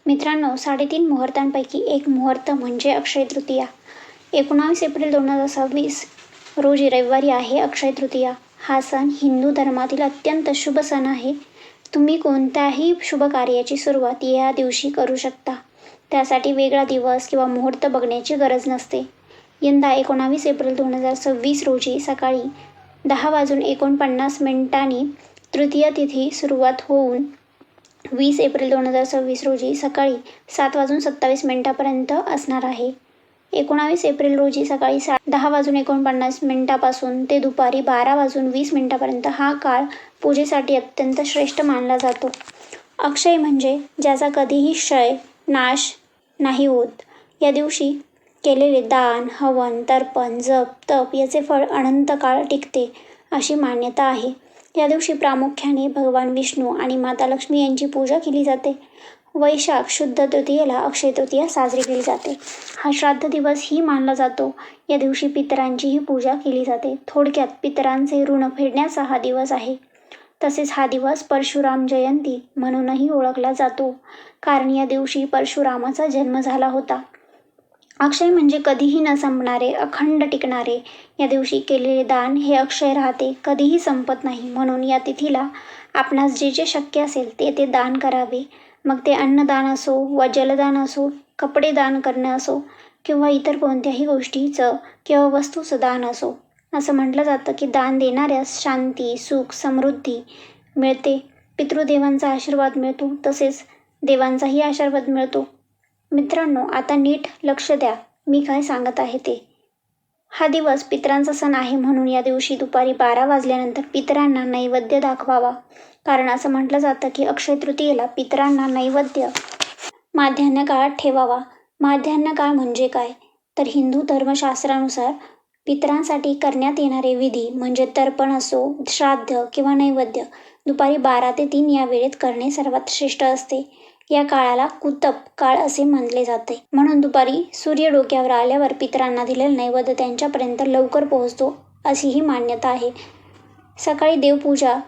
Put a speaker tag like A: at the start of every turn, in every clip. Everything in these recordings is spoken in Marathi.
A: मित्रांनो, 3.5 मुहूर्तांपैकी एक मुहूर्त म्हणजे अक्षय तृतीया. 19 एप्रिल 2026 रोजी रविवारी आहे अक्षय तृतीया. हा सण हिंदू धर्मातील अत्यंत शुभ सण आहे. तुम्ही कोणत्याही शुभ कार्याची सुरुवात या दिवशी करू शकता. त्यासाठी वेगळा दिवस किंवा मुहूर्त बघण्याची गरज नसते. यंदा 19 एप्रिल 2026 रोजी सकाळी 10:49 तृतीया तिथी सुरुवात होऊन 20 एप्रिल 2026 रोजी सकाळी 7:27 पर्यंत असणार आहे. 19 एप्रिल रोजी सकाळी 10:49 पासून ते दुपारी 12:20 पर्यंत हा काळ पूजेसाठी अत्यंत श्रेष्ठ मानला जातो. अक्षय म्हणजे ज्याचा कधीही क्षय, नाश नाही होत. या दिवशी केलेले दान, हवन, तर्पण, जप, तप याचे फळ अनंत काळ टिकते अशी मान्यता आहे. या दिवशी प्रामुख्याने भगवान विष्णू आणि माता लक्ष्मी यांची पूजा केली जाते. वैशाख शुद्ध तृतीयेला अक्षय तृतीया साजरी केली जाते. हा श्राद्ध दिवस ही मानला जातो. या दिवशी पितरांचीही पूजा केली जाते. थोडक्यात पितरांचे ऋण फेडण्याचा हा दिवस आहे. तसेच हा दिवस परशुराम जयंती म्हणूनही ओळखला जातो, कारण या दिवशी परशुरामाचा जन्म झाला होता. अक्षय म्हणजे कधीही न संपणारे, अखंड टिकणारे. या दिवशी केलेले दान हे अक्षय राहते, कधीही संपत नाही. म्हणून या तिथीला आपणास जे जे शक्य असेल ते दान करावे. मग ते अन्नदान असो वा जलदान असो, कपडे दान करणे असो किंवा इतर कोणत्याही गोष्टीचं किंवा वस्तूचं दान असो. असं म्हटलं जातं की दान देणाऱ्यास शांती, सुख, समृद्धी मिळते. पितृदेवांचा आशीर्वाद मिळतो, तसेच देवांचाही आशीर्वाद मिळतो. मित्रांनो, आता नीट लक्ष द्या, मी काय सांगत आहे ते. हा दिवस पितरांचा सण आहे, म्हणून या दिवशी दुपारी 12 वाजल्यानंतर पितरांना नैवेद्य दाखवावा. कारण असं म्हटलं जातं की अक्षय तृतीयेला पितरांना नैवेद्य माध्यान्ह काळात ठेवावा. माध्यान्ह काळ म्हणजे काय? तर हिंदू धर्मशास्त्रानुसार पितरांसाठी करण्यात येणारे विधी म्हणजे तर्पण असो, श्राद्ध किंवा नैवेद्य दुपारी 12 ते 3 या वेळेत करणे सर्वात श्रेष्ठ असते. या काळाला कुतप काळ असे मानले जाते. म्हणून दुपारी सूर्य डोक्यावर आल्यावर पितरांना दिलेला नैवेद्य त्यांच्यापर्यंत लवकर पोहोचतो अशी ही मान्यता आहे. सकाळी देवपूजा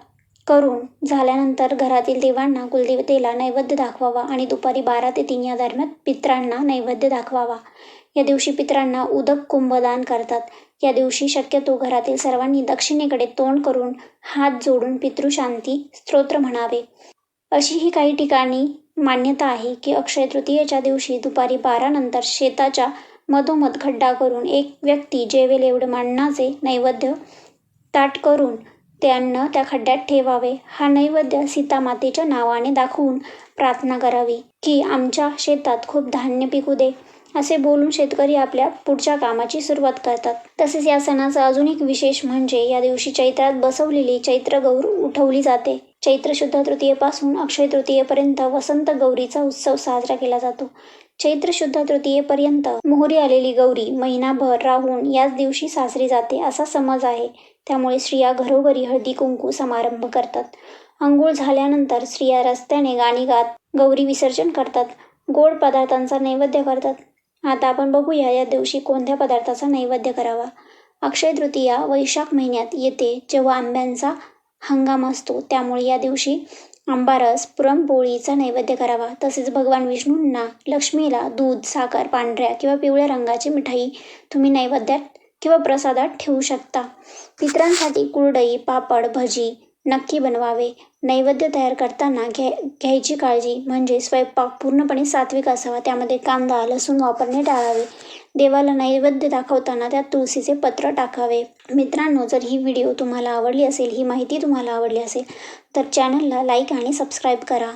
A: करून झाल्यानंतर घरातील देवांना, कुलदेवतेला नैवेद्य दाखवावा आणि दुपारी 12 ते 3 या दरम्यान पितरांना नैवेद्य दाखवावा. या दिवशी पितरांना उदक कुंभ दान करतात. या दिवशी शक्यतो घरातील सर्वांनी दक्षिणेकडे तोंड करून हात जोडून पितृशांती स्तोत्र म्हणावे. अशीही काही ठिकाणी मान्यता आहे की अक्षय तृतीयेच्या दिवशी दुपारी 12 नंतर शेताच्या मधोमध खड्डा करून एक व्यक्ती जेवेल एवढे अन्नाचे नैवेद्य ताट करून ते अन्न त्या खड्ड्यात ठेवावे. हा नैवेद्य सीतामातेच्या नावाने दाखवून प्रार्थना करावी की आमच्या शेतात खूप धान्य पिकू दे, असे बोलून शेतकरी आपल्या पुढच्या कामाची सुरुवात करतात. तसेच या सणाचा अजून एक विशेष म्हणजे या दिवशी चैत्रात बसवलेली चैत्र गौर उठवली जाते. चैत्र शुद्ध तृतीयेपासून अक्षय तृतीयेपर्यंत वसंत गौरीचा उत्सव साजरा केला जातो. चैत्र शुद्ध तृतीयेपर्यंत मोहरी आलेली गौरी महिनाभर राहून याच दिवशी साजरी जाते असा समज आहे. त्यामुळे स्त्रिया घरोघरी हळदी कुंकू समारंभ करतात. अंघोळ झाल्यानंतर स्त्रिया रस्त्याने गाणी गात गौरी विसर्जन करतात. गोड पदार्थांचा नैवेद्य करतात. आता आपण बघूया या दिवशी कोणत्या पदार्थाचा नैवेद्य करावा. अक्षय तृतीया वैशाख महिन्यात येते, जेव्हा आंब्यांचा हंगाम असतो. त्यामुळे या दिवशी आंबारस, पुरणपोळीचा नैवेद्य करावा. तसेच भगवान विष्णूंना, लक्ष्मीला दूध, साखर, पांढऱ्या किंवा पिवळ्या रंगाची मिठाई तुम्ही नैवेद्यात किंवा प्रसादात ठेवू शकता. पितरांसाठी कुरडई, पापड, भजी नक्की बनवावे. नैवेद्य तयार करताना घ्यायची काळजी म्हणजे स्वयंपाक पूर्णपणे सात्विक असावा. त्यामध्ये कांदा, लसूण वापरणे टाळावे. देवाला नैवेद्य दाखवताना त्यात तुळशीचे पत्र टाकावे. मित्रांनो, जर ही व्हिडिओ तुम्हाला आवडली असेल, ही माहिती तुम्हाला आवडली असेल तर चॅनलला लाईक आणि सबस्क्राईब करा.